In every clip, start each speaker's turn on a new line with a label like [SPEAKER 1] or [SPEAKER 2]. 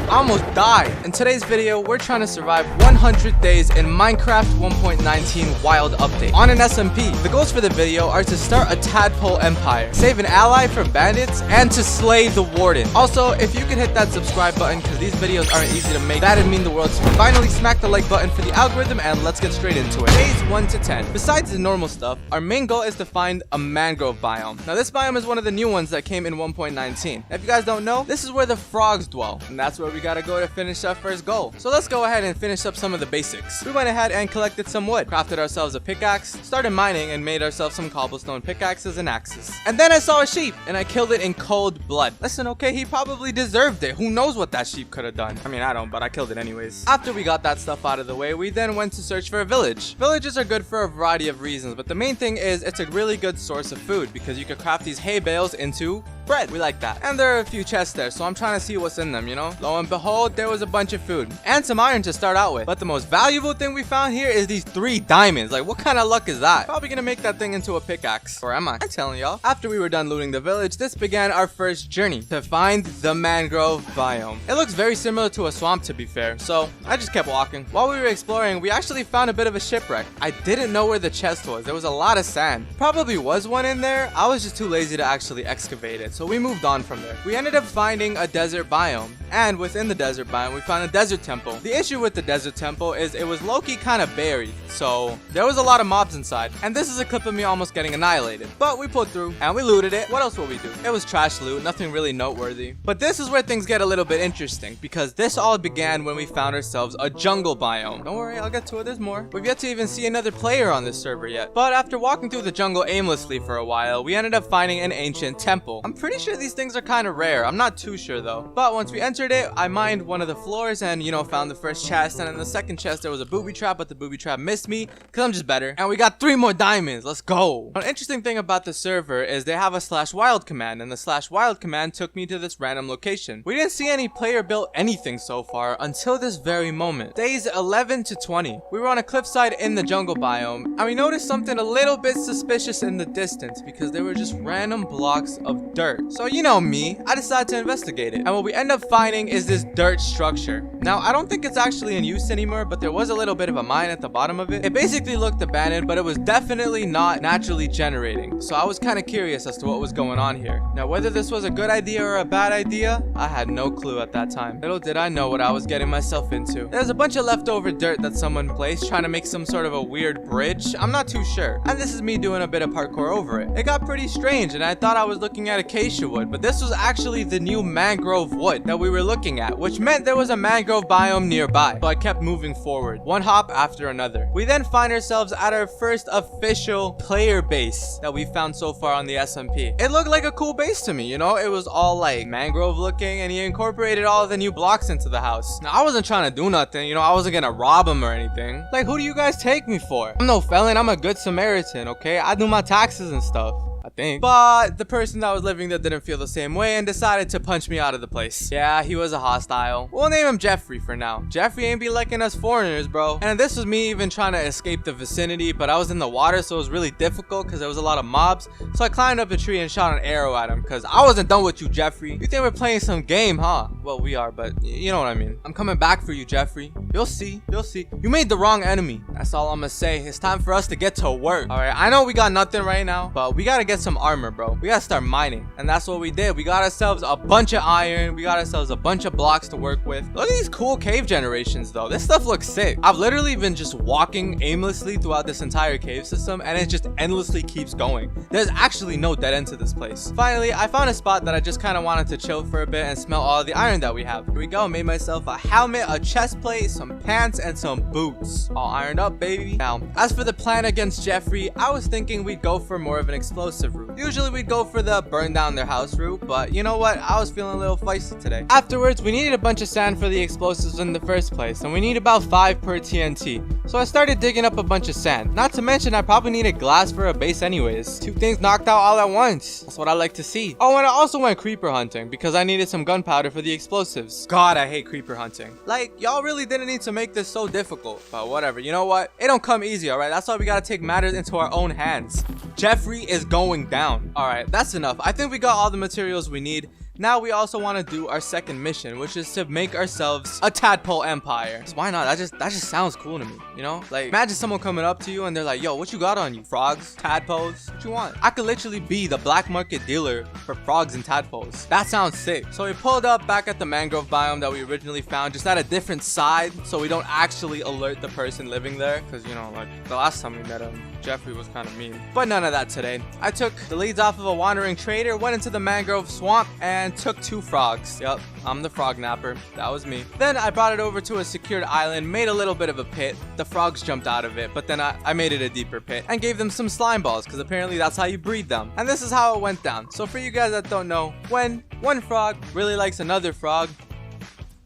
[SPEAKER 1] I almost died. In today's video, we're trying to survive 100 days in Minecraft 1.19 Wild Update on an SMP. The goals for the video are to start a tadpole empire, save an ally from bandits, and to slay the warden. Also, if you could hit that subscribe button, because these videos aren't easy to make, that'd mean the world. So finally smack the like button for the algorithm, and let's get straight into it. Days 1 to 10. Besides the normal stuff, our main goal is to find a mangrove biome. Now this biome is one of the new ones that came in 1.19. If you guys don't know, this is where the frogs dwell, and that's where we gotta go to finish our first goal. So let's go ahead and finish up some of the basics. We went ahead and collected some wood, crafted ourselves a pickaxe, started mining, and made ourselves some cobblestone pickaxes and axes. And then I saw a sheep, and I killed it in cold blood. Listen, okay, he probably deserved it. Who knows what that sheep could have done? I mean, I don't, but I killed it anyways. After we got that stuff out of the way, we then went to search for a village. Villages are good for a variety of reasons, but the main thing is it's a really good source of food because you can craft these hay bales into bread. We like that. And there are a few chests there, so I'm trying to see what's in them, you know? Lo and behold, there was a bunch of food and some iron to start out with. But the most valuable thing we found here is these 3 diamonds. Like, what kind of luck is that? Probably gonna make that thing into a pickaxe. Or am I? I'm telling y'all. After we were done looting the village, this began our first journey to find the mangrove biome. It looks very similar to a swamp, to be fair, so I just kept walking. While we were exploring, we actually found a bit of a shipwreck. I didn't know where the chest was. There was a lot of sand. Probably was one in there. I was just too lazy to actually excavate it, so we moved on from there. We ended up finding a desert biome, and within the desert biome we found a desert temple. The issue with the desert temple is it was low-key kind of buried, so there was a lot of mobs inside, and this is a clip of me almost getting annihilated. But we pulled through and we looted it. What else will we do? It was trash loot, nothing really noteworthy. But this is where things get a little bit interesting, because this all began when we found ourselves a jungle biome. Don't worry, I'll get to it. There's more. We've yet to even see another player on this server yet. But after walking through the jungle aimlessly for a while, we ended up finding an ancient temple. I'm pretty sure these things are kind of rare. I'm not too sure though. But once we entered it, I mined one of the floors and, you know, found the first chest. And in the second chest, there was a booby trap, but the booby trap missed me because I'm just better. And we got 3 more diamonds. Let's go. An interesting thing about the server is they have a /wild command, and the /wild command took me to this random location. We didn't see any player built anything so far until this very moment. Days 11 to 20. We were on a cliffside in the jungle biome, and we noticed something a little bit suspicious in the distance because there were just random blocks of dirt. So you know me, I decided to investigate it, and what we end up finding is this dirt structure. Now I don't think it's actually in use anymore, but there was a little bit of a mine at the bottom of it. It basically looked abandoned, but it was definitely not naturally generating, so I was kind of curious as to what was going on here. Now whether this was a good idea or a bad idea, I had no clue at that time. Little did I know what I was getting myself into. There's a bunch of leftover dirt that someone placed trying to make some sort of a weird bridge. I'm not too sure, and this is me doing a bit of parkour over it. It got pretty strange, and I thought I was looking at acacia wood, but this was actually the new mangrove wood that we were looking at, which meant there was a mangrove biome nearby. So I kept moving forward, one hop after another. We then find ourselves at our first official player base that we found so far on the SMP. It looked like a cool base to me, you know? It was all like mangrove looking, and he incorporated all of the new blocks into the house. Now I wasn't trying to do nothing, you know? I wasn't gonna rob him or anything. Like, who do you guys take me for? I'm no felon, I'm a good Samaritan, okay? I do my taxes and stuff, I think. But the person that was living there didn't feel the same way and decided to punch me out of the place. Yeah, he was a hostile. We'll name him Jeffrey for now. Jeffrey ain't be liking us foreigners, bro. And this was me even trying to escape the vicinity, but I was in the water, so it was really difficult because there was a lot of mobs. So I climbed up a tree and shot an arrow at him because I wasn't done with you, Jeffrey. You think we're playing some game, huh? Well, we are, but you know what I mean. I'm coming back for you, Jeffrey. You'll see. You'll see. You made the wrong enemy. That's all I'm gonna say. It's time for us to get to work. All right, I know we got nothing right now, but we gotta get some armor, bro. We gotta start mining, and that's what we did. We got ourselves a bunch of iron. We got ourselves a bunch of blocks to work with. Look at these cool cave generations, though. This stuff looks sick. I've literally been just walking aimlessly throughout this entire cave system, and it just endlessly keeps going. There's actually no dead end to this place. Finally, I found a spot that I just kind of wanted to chill for a bit and smell all of the iron that we have. Here we go. Made myself a helmet, a chest plate, some pants, and some boots. All ironed up, baby. Now, as for the plan against Jeffrey, I was thinking we'd go for more of an explosive route. Usually we'd go for the burn down their house route, but you know what? I was feeling a little feisty today. Afterwards, we needed a bunch of sand for the explosives in the first place, and we need about 5 per TNT. So I started digging up a bunch of sand. Not to mention, I probably needed glass for a base anyways. 2 things knocked out all at once. That's what I like to see. Oh, and I also went creeper hunting because I needed some gunpowder for the explosives. God, I hate creeper hunting. Like, y'all really didn't need to make this so difficult, but whatever. You know what? It don't come easy, alright? That's why we gotta take matters into our own hands. Jeffrey is going down. Alright, that's enough. I think we got all the materials we need. Now we also want to do our second mission, which is to make ourselves a tadpole empire. Why not? That just sounds cool to me, you know? Like, imagine someone coming up to you and they're like, yo, what you got on you? Frogs? Tadpoles? What you want? I could literally be the black market dealer for frogs and tadpoles. That sounds sick. So we pulled up back at the mangrove biome that we originally found, just at a different side, so we don't actually alert the person living there. Because, you know, like, the last time we met him, Jeffrey was kind of mean. But none of that today. I took the leads off of a wandering trader, went into the mangrove swamp, and took 2 frogs. Yep, I'm the frog napper. That was me. Then I brought it over to a secured island, made a little bit of a pit. The frogs jumped out of it, but then I made it a deeper pit and gave them some slime balls, because apparently that's how you breed them. And this is how it went down. So for you guys that don't know, when one frog really likes another frog,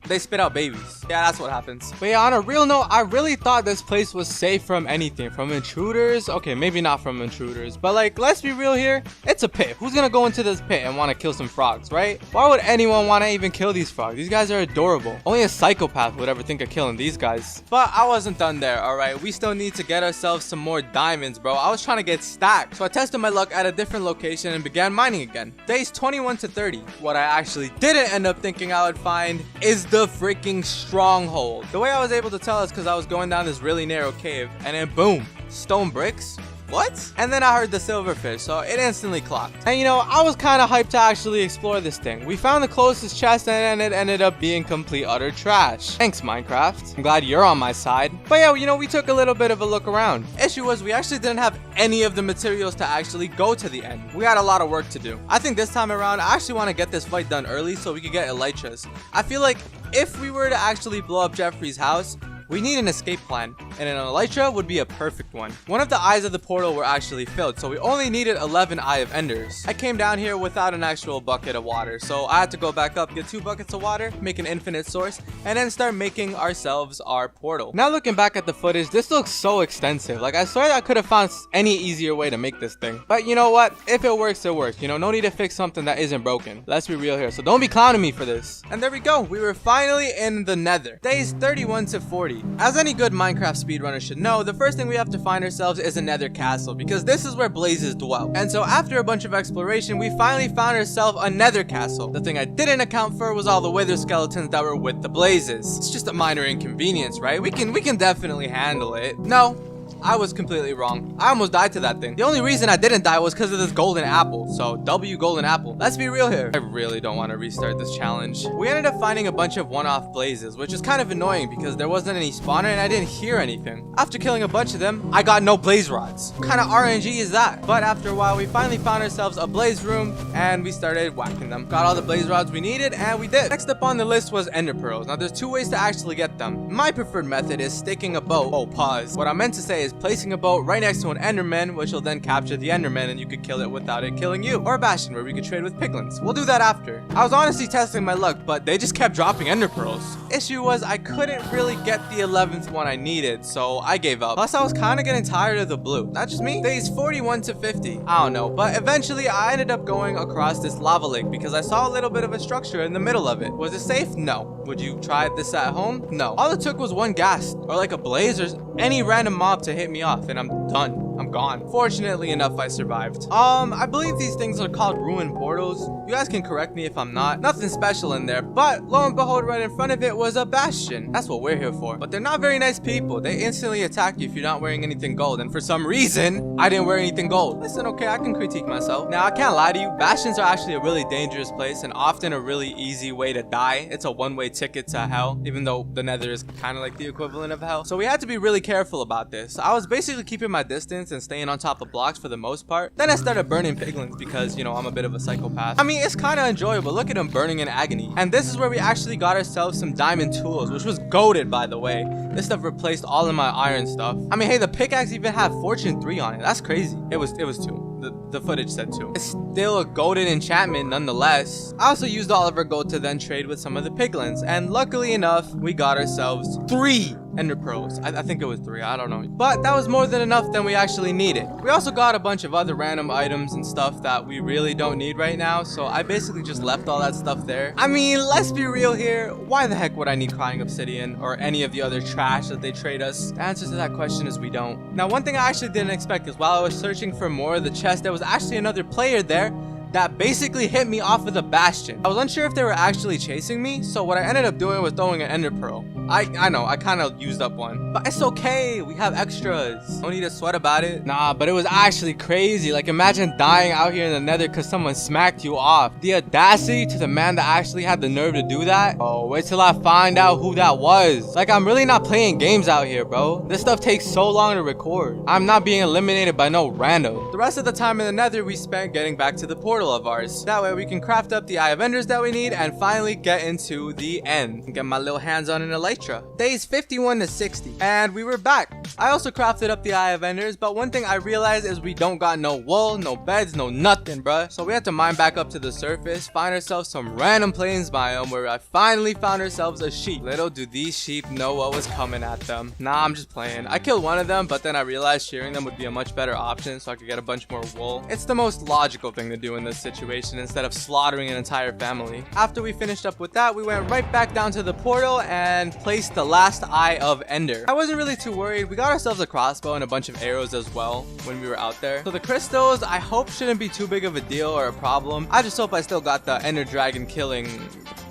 [SPEAKER 1] they spit out babies. Yeah, that's what happens. But yeah, on a real note, I really thought this place was safe from anything. From intruders. Okay, maybe not from intruders. But like, let's be real here. It's a pit. Who's gonna go into this pit and want to kill some frogs, right? Why would anyone want to even kill these frogs? These guys are adorable. Only a psychopath would ever think of killing these guys. But I wasn't done there, alright? We still need to get ourselves some more diamonds, bro. I was trying to get stacked. So I tested my luck at a different location and began mining again. Days 21 to 30. What I actually didn't end up thinking I would find is the freaking stronghold. The way I was able to tell is because I was going down this really narrow cave, and then boom, stone bricks. What? And then I heard the silverfish, so it instantly clocked. And you know, I was kind of hyped to actually explore this thing. We found the closest chest and it ended up being complete utter trash. Thanks, Minecraft. I'm glad you're on my side. But yeah, you know, we took a little bit of a look around. Issue was we actually didn't have any of the materials to actually go to the end. We had a lot of work to do. I think this time around, I actually want to get this fight done early so we could get elytras. I feel like if we were to actually blow up Jeffrey's house, we need an escape plan, and an elytra would be a perfect one. One of the eyes of the portal were actually filled, so we only needed 11 Eye of Enders. I came down here without an actual bucket of water, so I had to go back up, get 2 buckets of water, make an infinite source, and then start making ourselves our portal. Now looking back at the footage, this looks so extensive. Like, I swear I could have found any easier way to make this thing. But you know what? If it works, it works. You know, no need to fix something that isn't broken. Let's be real here, so don't be clowning me for this. And there we go. We were finally in the nether. Days 31 to 40. As any good Minecraft speedrunner should know, the first thing we have to find ourselves is a nether castle, because this is where blazes dwell. And so after a bunch of exploration, we finally found ourselves a nether castle. The thing I didn't account for was all the wither skeletons that were with the blazes. It's just a minor inconvenience, right? We can definitely handle it. No, I was completely wrong. I almost died to that thing. The only reason I didn't die was because of this golden apple. So W golden apple. Let's be real here. I really don't want to restart this challenge. We ended up finding a bunch of one-off blazes, which is kind of annoying because there wasn't any spawner and I didn't hear anything. After killing a bunch of them, I got no blaze rods. What kind of RNG is that? But after a while, we finally found ourselves a blaze room and we started whacking them. Got all the blaze rods we needed and we did. Next up on the list was ender pearls. Now there's 2 ways to actually get them. My preferred method is sticking a boat. Oh, pause. What I meant to say is placing a boat right next to an enderman, which will then capture the enderman and you could kill it without it killing you. Or a bastion where we could trade with piglins. We'll do that after. I was honestly testing my luck, but they just kept dropping ender pearls. Issue was I couldn't really get the 11th one I needed, so I gave up. Plus I was kind of getting tired of the blue. Not just me. Days 41 to 50. I don't know, but eventually I ended up going across this lava lake because I saw a little bit of a structure in the middle of it. Was it safe? No. Would you try this at home? No. All it took was one ghast or like a blaze or any random mob to hit me off and I'm done. I'm gone. Fortunately enough, I survived. I believe these things are called ruined portals. You guys can correct me if I'm not. Nothing special in there, but lo and behold, right in front of it was a bastion. That's what we're here for. But they're not very nice people. They instantly attack you if you're not wearing anything gold. And for some reason, I didn't wear anything gold. Listen, okay, I can critique myself. Now, I can't lie to you. Bastions are actually a really dangerous place and often a really easy way to die. It's a one-way ticket to hell, even though the nether is kind of like the equivalent of hell. So we had to be really careful about this. I was basically keeping my distance and staying on top of blocks for the most part. Then I started burning piglins because, you know, I'm a bit of a psychopath. I mean, it's kind of enjoyable. Look at them burning in agony. And this is where we actually got ourselves some diamond tools, which was goated, by the way. This stuff replaced all of my iron stuff. I mean, hey, the pickaxe even had Fortune 3 on it. That's crazy. It was 2. The footage said 2. It's still a golden enchantment nonetheless. I also used all of our gold to then trade with some of the piglins, and luckily enough, we got ourselves 3 ender pearls. I think it was 3, I don't know. But that was more than enough than we actually needed. We also got a bunch of other random items and stuff that we really don't need right now, so I basically just left all that stuff there. I mean, let's be real here. Why the heck would I need crying obsidian or any of the other trash that they trade us? The answer to that question is we don't. Now, one thing I actually didn't expect is while I was searching for more of the chest, there was actually another player there that basically hit me off of the bastion. I was unsure if they were actually chasing me, so what I ended up doing was throwing an ender pearl. I know, I kind of used up one, but it's okay, we have extras. Don't need to sweat about it. Nah, but it was actually crazy. Like, imagine dying out here in the nether because someone smacked you off. The audacity to the man that actually had the nerve to do that. Oh, wait till I find out who that was. Like, I'm really not playing games out here, bro. This stuff takes so long to record. I'm not being eliminated by no random. The rest of the time in the nether we spent getting back to the portal of ours. That way we can craft up the eye of enders that we need and finally get into the end and get my little hands on an elytra. Days 51 to 60, and we were back. I also crafted up the eye of enders, but one thing I realized is we don't got no wool, no beds, no nothing, bruh. So we had to mine back up to the surface, find ourselves some random plains biome where I finally found ourselves a sheep. Little do these sheep know what was coming at them. Nah, I'm just playing. I killed one of them, but then I realized shearing them would be a much better option so I could get a bunch more wool. It's the most logical thing to do in this situation instead of slaughtering an entire family. After we finished up with that, we went right back down to the portal and placed the last eye of ender. I wasn't really too worried. We got ourselves a crossbow and a bunch of arrows as well when we were out there. So the crystals, I hope shouldn't be too big of a deal or a problem. I just hope I still got the ender dragon killing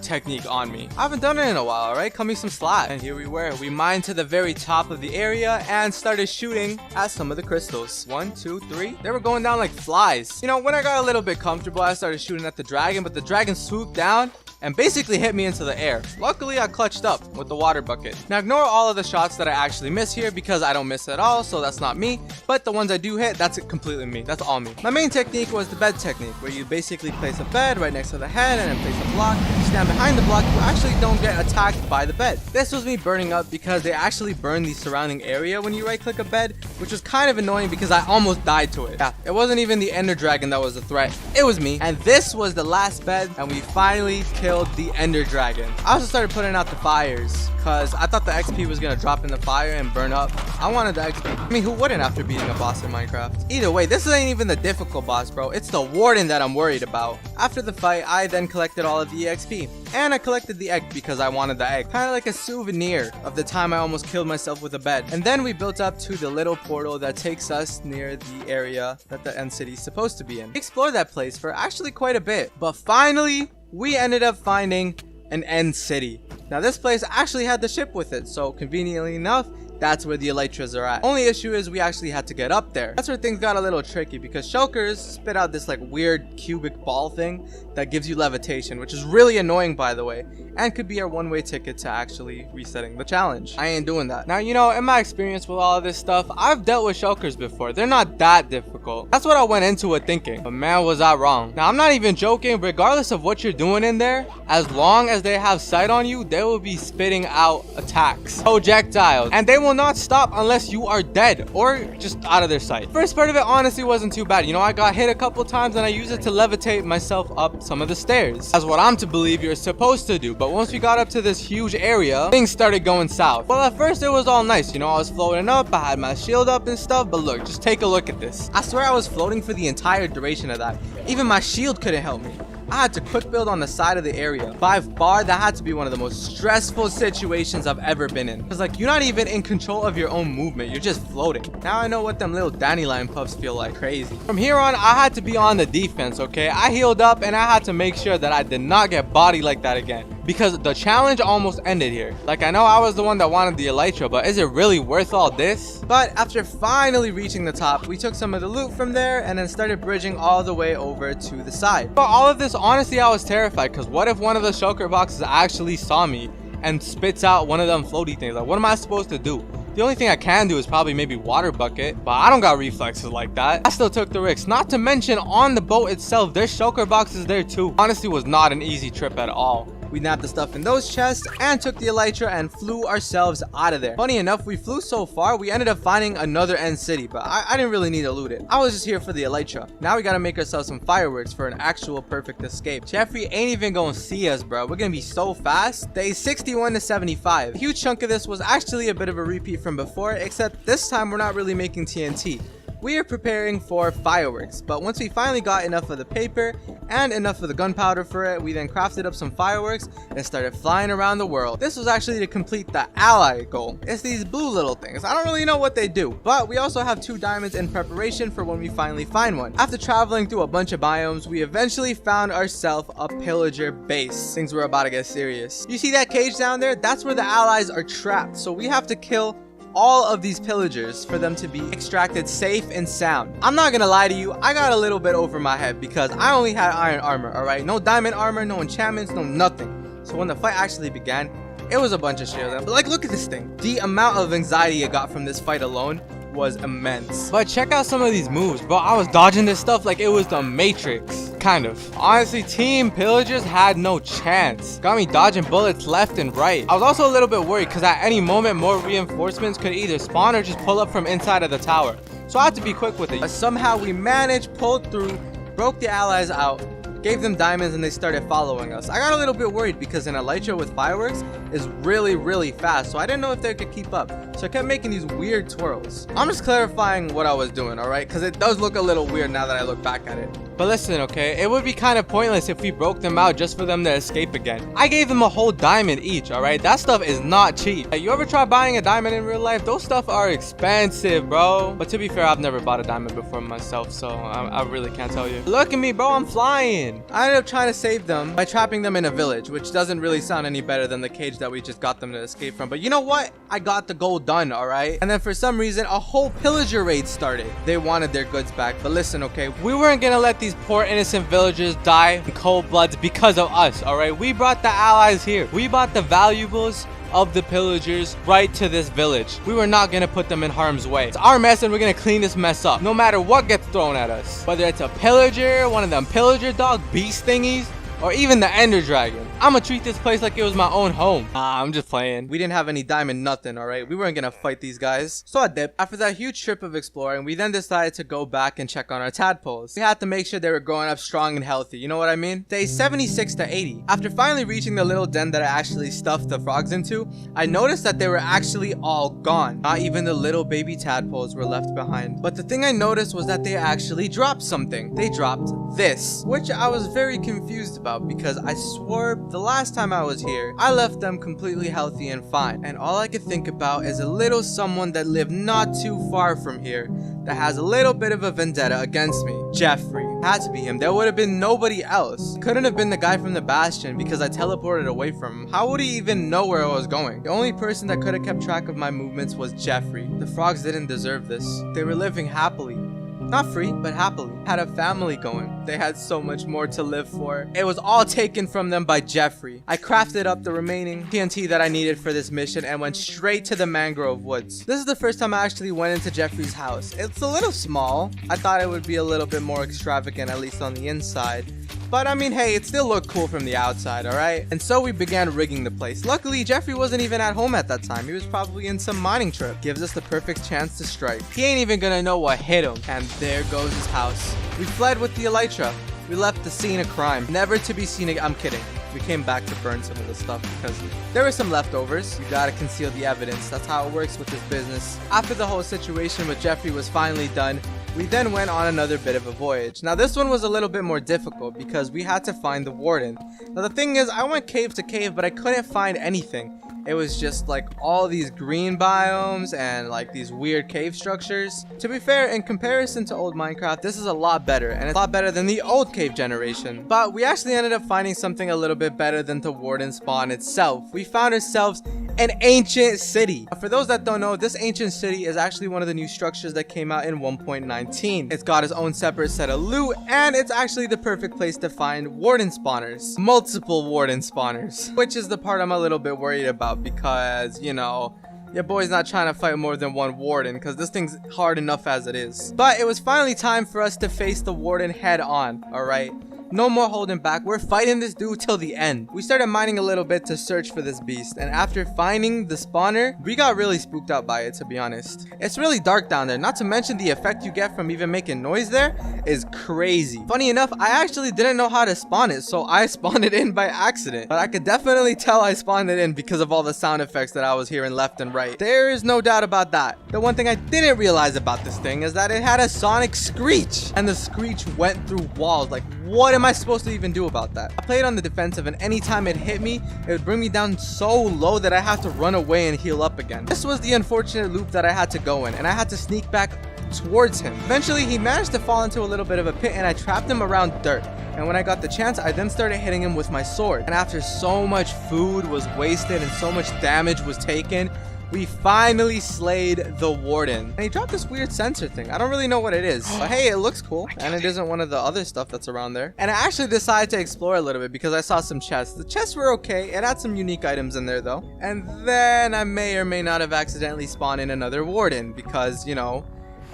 [SPEAKER 1] technique on me. I haven't done it in a while, alright? Cut me some slack. And here we were. We mined to the very top of the area and started shooting at some of the crystals. 1, 2, 3. They were going down like flies. You know, when I got a little bit comfortable, I started shooting at the dragon, but the dragon swooped down and basically hit me into the air. Luckily, I clutched up with the water bucket. Now, ignore all of the shots that I actually miss here because I don't miss at all, so that's not me. But the ones I do hit, that's completely me. That's all me. My main technique was the bed technique, where you basically place a bed right next to the head and then place a block. You stand behind the block, you actually don't get attacked by the bed. This was me burning up because they actually burn the surrounding area when you right-click a bed, which was kind of annoying because I almost died to it. Yeah, it wasn't even the ender dragon that was a threat. It was me. And this was the last bed, and we finally killed the ender dragon. I also started putting out the fires because I thought the XP was gonna drop in the fire and burn up. I wanted the XP. I mean, who wouldn't after beating a boss in Minecraft? Either way, this ain't even the difficult boss, bro. It's the warden that I'm worried about. After the fight, I then collected all of the EXP. And I collected the egg because I wanted the egg. Kind of like a souvenir of the time I almost killed myself with a bed. And then we built up to the little portal that takes us near the area that the end city is supposed to be in. We explored that place for actually quite a bit. But finally, we ended up finding an end city. Now this place actually had the ship with it, so conveniently enough, that's where the elytras are at. Only issue is we actually had to get up there. That's where things got a little tricky because shulkers spit out this like weird cubic ball thing that gives you levitation, which is really annoying, by the way, and could be our one-way ticket to actually resetting the challenge. I ain't doing that. Now, you know, in my experience with all of this stuff, I've dealt with shulkers before. They're not that difficult. That's what I went into it thinking, but man, was I wrong. Now, I'm not even joking. Regardless of what you're doing in there, as long as they have sight on you, they will be spitting out attacks, projectiles, and they will not stop unless you are dead or just out of their sight. First part of it honestly wasn't too bad. You know, I got hit a couple times and I used it to levitate myself up some of the stairs. That's what I'm to believe you're supposed to do. But once we got up to this huge area, things started going south. Well, at first it was all nice. You know, I was floating up, I had my shield up and stuff, but look, just take a look at this. I swear I was floating for the entire duration of that. Even my shield couldn't help me. I had to quick build on the side of the area. 5 bar, that had to be one of the most stressful situations I've ever been in. Because like, you're not even in control of your own movement. You're just floating. Now I know what them little dandelion puffs feel like. Crazy. From here on, I had to be on the defense, okay? I healed up and I had to make sure that I did not get bodied like that again. Because the challenge almost ended here. Like, I know I was the one that wanted the elytra, but is it really worth all this? But after finally reaching the top, we took some of the loot from there and then started bridging all the way over to the side. But all of this, honestly, I was terrified because what if one of the shulker boxes actually saw me and spits out one of them floaty things? Like, what am I supposed to do? The only thing I can do is probably maybe water bucket, but I don't got reflexes like that. I still took the risk. Not to mention, on the boat itself, there's shulker boxes there too. Honestly, was not an easy trip at all. We nabbed the stuff in those chests and took the elytra and flew ourselves out of there. Funny enough, we flew so far, we ended up finding another end city, but I didn't really need to loot it. I was just here for the elytra. Now we gotta make ourselves some fireworks for an actual perfect escape. Jeffrey ain't even gonna see us, bro. We're gonna be so fast. Days 61 to 75. A huge chunk of this was actually a bit of a repeat from before, except this time we're not really making TNT. we are preparing for fireworks. But once we finally got enough of the paper and enough of the gunpowder for it, we then crafted up some fireworks and started flying around the world. This was actually to complete the ally goal. It's these blue little things. I don't really know what they do, but we also have 2 diamonds in preparation for when we finally find one. After traveling through a bunch of biomes, we eventually found ourselves a pillager base. Things were about to get serious. You see that cage down there? That's where the allies are trapped. So we have to kill all of these pillagers for them to be extracted safe and sound. I'm not gonna lie to you, I got a little bit over my head because I only had iron armor, alright? No diamond armor, no enchantments, no nothing. So when the fight actually began, it was a bunch of shit. But like, look at this thing. The amount of anxiety I got from this fight alone was immense. But check out some of these moves, bro. I was dodging this stuff like it was the Matrix. Kind of. Honestly, Team Pillagers had no chance. Got me dodging bullets left and right. I was also a little bit worried because at any moment more reinforcements could either spawn or just pull up from inside of the tower. So I had to be quick with it. But somehow we managed, pulled through, broke the allies out, gave them diamonds, and they started following us. I got a little bit worried because an elytra with fireworks is really fast, so I didn't know if they could keep up. So I kept making these weird twirls. I'm just clarifying what I was doing, alright? Because it does look a little weird now that I look back at it. But listen, okay, it would be kind of pointless if we broke them out just for them to escape again. I gave them a whole diamond each, alright? That stuff is not cheap. Like, you ever try buying a diamond in real life? Those stuff are expensive, bro. But to be fair, I've never bought a diamond before myself, so I really can't tell you. Look at me, bro, I'm flying. I ended up trying to save them by trapping them in a village, which doesn't really sound any better than the cage that we just got them to escape from. But you know what? I got the goal done, alright? And then for some reason, a whole pillager raid started. They wanted their goods back. But listen, okay, we weren't gonna let these poor innocent villagers die in cold blood because of us, alright? We brought the allies here. We brought the valuables of the pillagers right to this village. We were not gonna put them in harm's way. It's our mess and we're gonna clean this mess up no matter what gets thrown at us, whether it's a pillager, one of them pillager dog beast thingies, or even the ender dragon. I'm gonna treat this place like it was my own home. I'm just playing. We didn't have any diamond nothing, alright? We weren't gonna fight these guys. So I dipped. After that huge trip of exploring, we then decided to go back and check on our tadpoles. We had to make sure they were growing up strong and healthy, you know what I mean? Day 76 to 80. After finally reaching the little den that I actually stuffed the frogs into, I noticed that they were actually all gone. Not even the little baby tadpoles were left behind. But the thing I noticed was that they actually dropped something. They dropped this, which I was very confused about because I swore the last time I was here, I left them completely healthy and fine. And all I could think about is a little someone that lived not too far from here that has a little bit of a vendetta against me. Jeffrey. Had to be him. There would have been nobody else. Couldn't have been the guy from the Bastion because I teleported away from him. How would he even know where I was going? The only person that could have kept track of my movements was Jeffrey. The frogs didn't deserve this. They were living happily. Not free, but happily. Had a family going. They had so much more to live for. It was all taken from them by Jeffrey. I crafted up the remaining TNT that I needed for this mission and went straight to the mangrove woods. This is the first time I actually went into Jeffrey's house. It's a little small. I thought it would be a little bit more extravagant, at least on the inside. But I mean, hey, it still looked cool from the outside, alright? And so we began rigging the place. Luckily, Jeffrey wasn't even at home at that time. He was probably in some mining trip. Gives us the perfect chance to strike. He ain't even gonna know what hit him. And there goes his house. We fled with the elytra. We left the scene of crime. Never to be seen again. I'm kidding. We came back to burn some of the stuff because there were some leftovers. You gotta conceal the evidence. That's how it works with this business. After the whole situation with Jeffrey was finally done, we then went on another bit of a voyage. Now this one was a little bit more difficult because we had to find the warden. Now the thing is, I went cave to cave, but I couldn't find anything. It was just like all these green biomes and like these weird cave structures. To be fair, in comparison to old Minecraft, this is a lot better, and it's a lot better than the old cave generation. But we actually ended up finding something a little bit better than the warden spawn itself. We found ourselves an ancient city. For those that don't know, this ancient city is actually one of the new structures that came out in 1.19. It's got its own separate set of loot, and it's actually the perfect place to find warden spawners. Multiple warden spawners, which is the part I'm a little bit worried about because, you know, your boy's not trying to fight more than one warden because this thing's hard enough as it is. But it was finally time for us to face the warden head on, alright? No more holding back. We're fighting this dude till the end. We started mining a little bit to search for this beast, and after finding the spawner, we got really spooked out by it, to be honest. It's really dark down there, not to mention the effect you get from even making noise there is crazy. Funny enough, I actually didn't know how to spawn it, so I spawned it in by accident. But I could definitely tell I spawned it in because of all the sound effects that I was hearing left and right. There is no doubt about that. The one thing I didn't realize about this thing is that it had a sonic screech, and the screech went through walls. Like, what am I supposed to even do about that? I played on the defensive, and anytime it hit me, it would bring me down so low that I have to run away and heal up again. This was the unfortunate loop that I had to go in, and I had to sneak back towards him. Eventually, he managed to fall into a little bit of a pit, and I trapped him around dirt. And when I got the chance, I then started hitting him with my sword. And after so much food was wasted and so much damage was taken, we finally slayed the warden. And he dropped this weird sensor thing. I don't really know what it is, but hey, it looks cool. And it isn't one of the other stuff that's around there. And I actually decided to explore a little bit because I saw some chests. The chests were okay. It had some unique items in there though. And then I may or may not have accidentally spawned in another warden because, you know,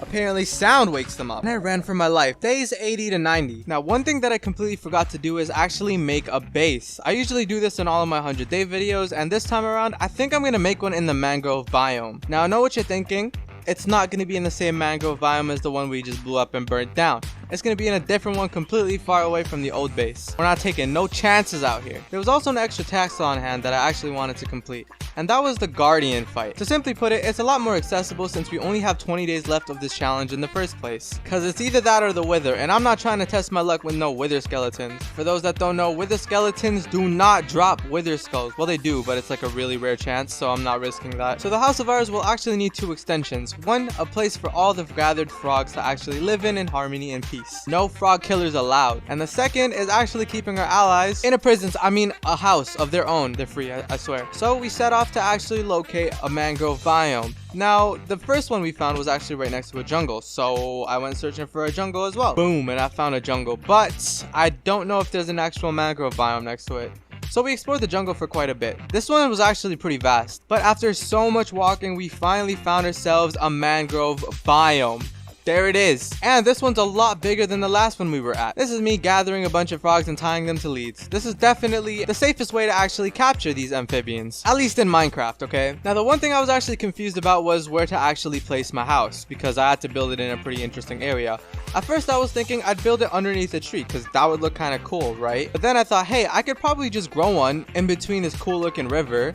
[SPEAKER 1] apparently sound wakes them up. And I ran for my life. Days 80 to 90. Now, one thing that I completely forgot to do is actually make a base. I usually do this in all of my 100-day videos, and this time around, I think I'm gonna make one in the mangrove biome. Now, I know what you're thinking. It's not going to be in the same mangrove biome as the one we just blew up and burnt down. It's going to be in a different one completely far away from the old base. We're not taking no chances out here. There was also an extra task on hand that I actually wanted to complete, and that was the Guardian fight. To simply put it, it's a lot more accessible since we only have 20 days left of this challenge in the first place. Cause it's either that or the Wither, and I'm not trying to test my luck with no Wither skeletons. For those that don't know, Wither skeletons do not drop Wither skulls. Well, they do, but it's like a really rare chance, so I'm not risking that. So the house of ours will actually need 2 extensions. One, a place for all the gathered frogs to actually live in harmony and peace. No frog killers allowed. And the second is actually keeping our allies in a prison, a house of their own. They're free, I swear. So we set off to actually locate a mangrove biome. Now, the first one we found was actually right next to a jungle, so I went searching for a jungle as well. Boom, and I found a jungle, but I don't know if there's an actual mangrove biome next to it. So we explored the jungle for quite a bit. This one was actually pretty vast, but after so much walking, we finally found ourselves a mangrove biome. There it is. And this one's a lot bigger than the last one we were at. This is me gathering a bunch of frogs and tying them to leads. This is definitely the safest way to actually capture these amphibians, at least in Minecraft, okay? Now, the one thing I was actually confused about was where to actually place my house, because I had to build it in a pretty interesting area. At first, I was thinking I'd build it underneath a tree, because that would look kind of cool, right? But then I thought, hey, I could probably just grow one in between this cool looking river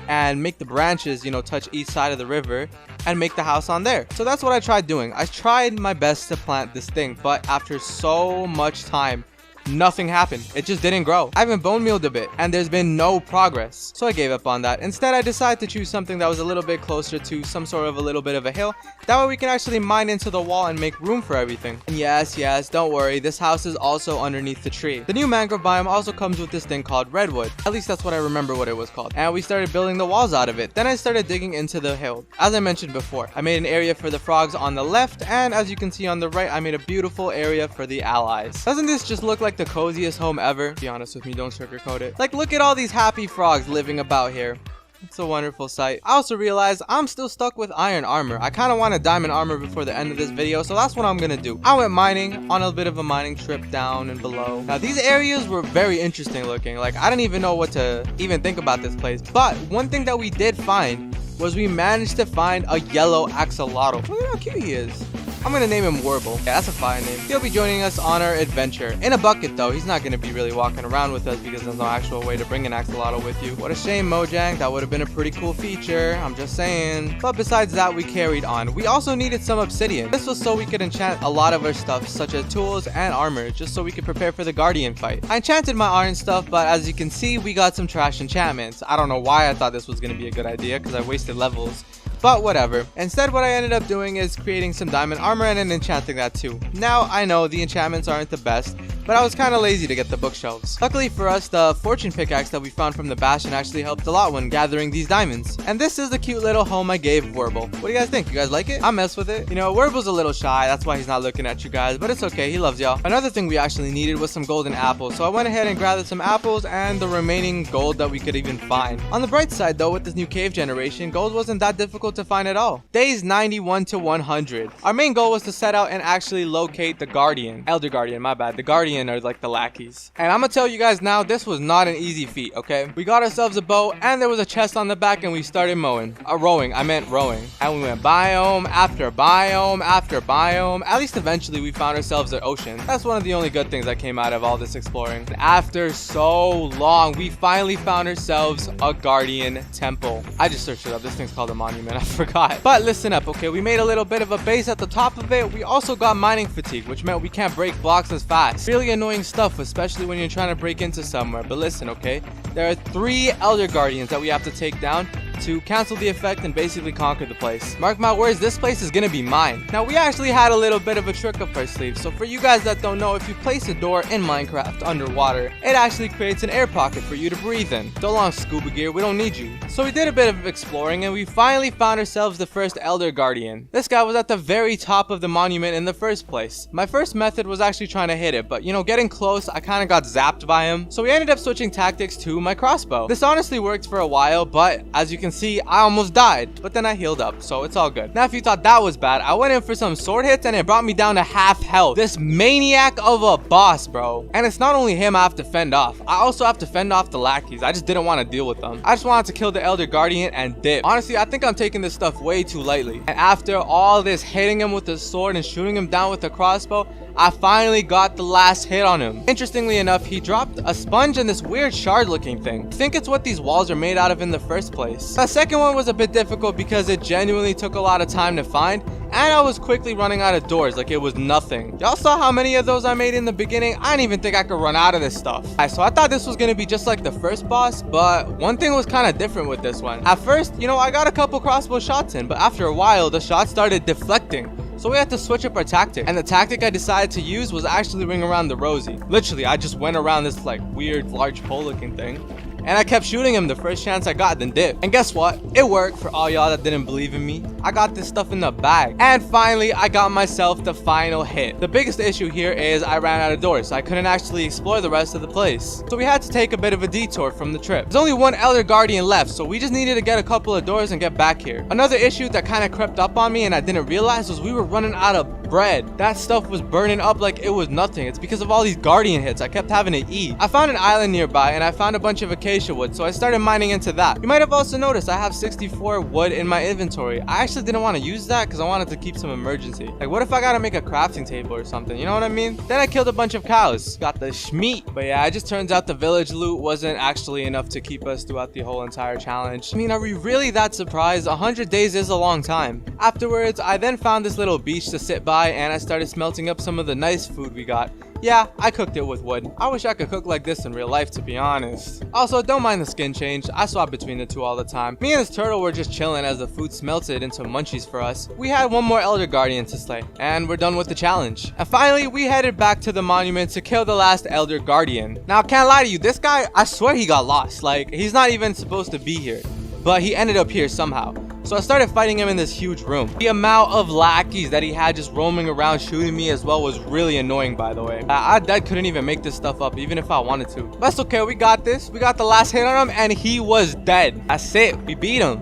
[SPEAKER 1] and make the branches, you know, touch each side of the river and make the house on there. So that's what I tried doing. I tried my best to plant this thing, but after so much time, nothing happened. It just didn't grow. I even bone mealed a bit and there's been no progress. So I gave up on that. Instead, I decided to choose something that was a little bit closer to some sort of a little bit of a hill. That way we can actually mine into the wall and make room for everything. And yes, don't worry. This house is also underneath the tree. The new mangrove biome also comes with this thing called redwood. At least that's what I remember what it was called. And we started building the walls out of it. Then I started digging into the hill. As I mentioned before, I made an area for the frogs on the left. And as you can see on the right, I made a beautiful area for the allies. Doesn't this just look like the coziest home ever? Be honest with me, don't sugarcoat it. Like, look at all these happy frogs living about here. It's a wonderful sight. I also realized I'm still stuck with iron armor. I kind of want a diamond armor before the end of this video, so that's what I'm gonna do. I went mining on a bit of a mining trip down and below. Now, these areas were very interesting looking. Like, I didn't even know what to even think about this place. But one thing that we did find was we managed to find a yellow axolotl. Look at how cute he is. I'm gonna name him Warble. Yeah, that's a fine name. He'll be joining us on our adventure. In a bucket though, he's not gonna be really walking around with us because there's no actual way to bring an axolotl with you. What a shame, Mojang. That would have been a pretty cool feature. I'm just saying. But besides that, we carried on. We also needed some obsidian. This was so we could enchant a lot of our stuff, such as tools and armor, just so we could prepare for the Guardian fight. I enchanted my iron stuff, but as you can see, we got some trash enchantments. I don't know why I thought this was gonna be a good idea because I wasted levels. But whatever. Instead, what I ended up doing is creating some diamond armor and then enchanting that too. Now, I know the enchantments aren't the best, but I was kind of lazy to get the bookshelves. Luckily for us, the fortune pickaxe that we found from the bastion actually helped a lot when gathering these diamonds. And this is the cute little home I gave Warble. What do you guys think? You guys like it? I mess with it. You know, Warble's a little shy, that's why he's not looking at you guys, but it's okay, he loves y'all. Another thing we actually needed was some golden apples, so I went ahead and gathered some apples and the remaining gold that we could even find. On the bright side though, with this new cave generation, gold wasn't that difficult to find at all. Days 91 to 100. Our main goal was to set out and actually locate the Guardian. Elder Guardian, my bad. The Guardian guardian are like the lackeys. And I'm gonna tell you guys now, this was not an easy feat, okay? We got ourselves a boat, and there was a chest on the back, and we started rowing. I meant rowing. And we went biome after biome after biome. At least eventually we found ourselves an ocean. That's one of the only good things that came out of all this exploring. And after so long, we finally found ourselves a guardian temple. I just searched it up. This thing's called a monument. I forgot. But listen up, okay? We made a little bit of a base at the top of it. We also got mining fatigue, which meant we can't break blocks as fast. Really annoying stuff, especially when you're trying to break into somewhere. But listen, okay? There are 3 elder guardians that we have to take down to cancel the effect and basically conquer the place. Mark my words, this place is gonna be mine. Now, we actually had a little bit of a trick up our sleeve. So for you guys that don't know, if you place a door in Minecraft underwater, it actually creates an air pocket for you to breathe in. So long, scuba gear, we don't need you. So we did a bit of exploring, and we finally found ourselves the first elder guardian. This guy was at the very top of the monument in the first place. My first method was actually trying to hit it, but you know, getting close, I kind of got zapped by him. So we ended up switching tactics to my crossbow. This honestly worked for a while, but as you can see, I almost died, but then I healed up, so it's all good. Now, if you thought that was bad, I went in for some sword hits, and it brought me down to half health. This maniac of a boss, bro. And it's not only him I have to fend off. I also have to fend off the lackeys. I just didn't want to deal with them. I just wanted to kill the elder guardian and dip. Honestly, I think I'm taking this stuff way too lightly. And after all this hitting him with the sword and shooting him down with the crossbow, I finally got the last hit on him. Interestingly enough, he dropped a sponge and this weird shard looking thing. I think it's what these walls are made out of in the first place. The second one was a bit difficult because it genuinely took a lot of time to find, and I was quickly running out of doors like it was nothing. Y'all saw how many of those I made in the beginning? I didn't even think I could run out of this stuff. Alright, so I thought this was gonna be just like the first boss, but one thing was kind of different with this one. At first, you know, I got a couple crossbow shots in, but after a while, the shots started deflecting. So we had to switch up our tactic. And the tactic I decided to use was actually ring around the Rosie. Literally, I just went around this like weird large pole looking thing. And I kept shooting him the first chance I got, then dip. And guess what? It worked for all y'all that didn't believe in me. I got this stuff in the bag. And finally, I got myself the final hit. The biggest issue here is I ran out of doors, so I couldn't actually explore the rest of the place. So we had to take a bit of a detour from the trip. There's only one elder guardian left, so we just needed to get a couple of doors and get back here. Another issue that kind of crept up on me and I didn't realize was we were running out of bread. That stuff was burning up like it was nothing. It's because of all these guardian hits I kept having to eat. I found an island nearby and I found a bunch of acacia wood, so I started mining into that. You might have also noticed I have 64 wood in my inventory. I actually didn't want to use that because I wanted to keep some emergency. Like, what if I gotta make a crafting table or something? You know what I mean? Then I killed a bunch of cows. Got the schmeat. But yeah, it just turns out the village loot wasn't actually enough to keep us throughout the whole entire challenge. I mean, are we really that surprised? 100 days is a long time. Afterwards, I then found this little beach to sit by and I started smelting up some of the nice food we got. Yeah, I cooked it with wood. I wish I could cook like this in real life, to be honest. Also, don't mind the skin change. I swap between the two all the time. Me and this turtle were just chilling as the food smelted into munchies for us. We had one more elder guardian to slay, and we're done with the challenge. And finally, we headed back to the monument to kill the last elder guardian. Now, I can't lie to you, this guy, I swear he got lost. Like, he's not even supposed to be here, but he ended up here somehow. So I started fighting him in this huge room. The amount of lackeys that he had just roaming around shooting me as well was really annoying, by the way. I couldn't even make this stuff up even if I wanted to. But that's okay, we got this. We got the last hit on him and he was dead. That's it, we beat him.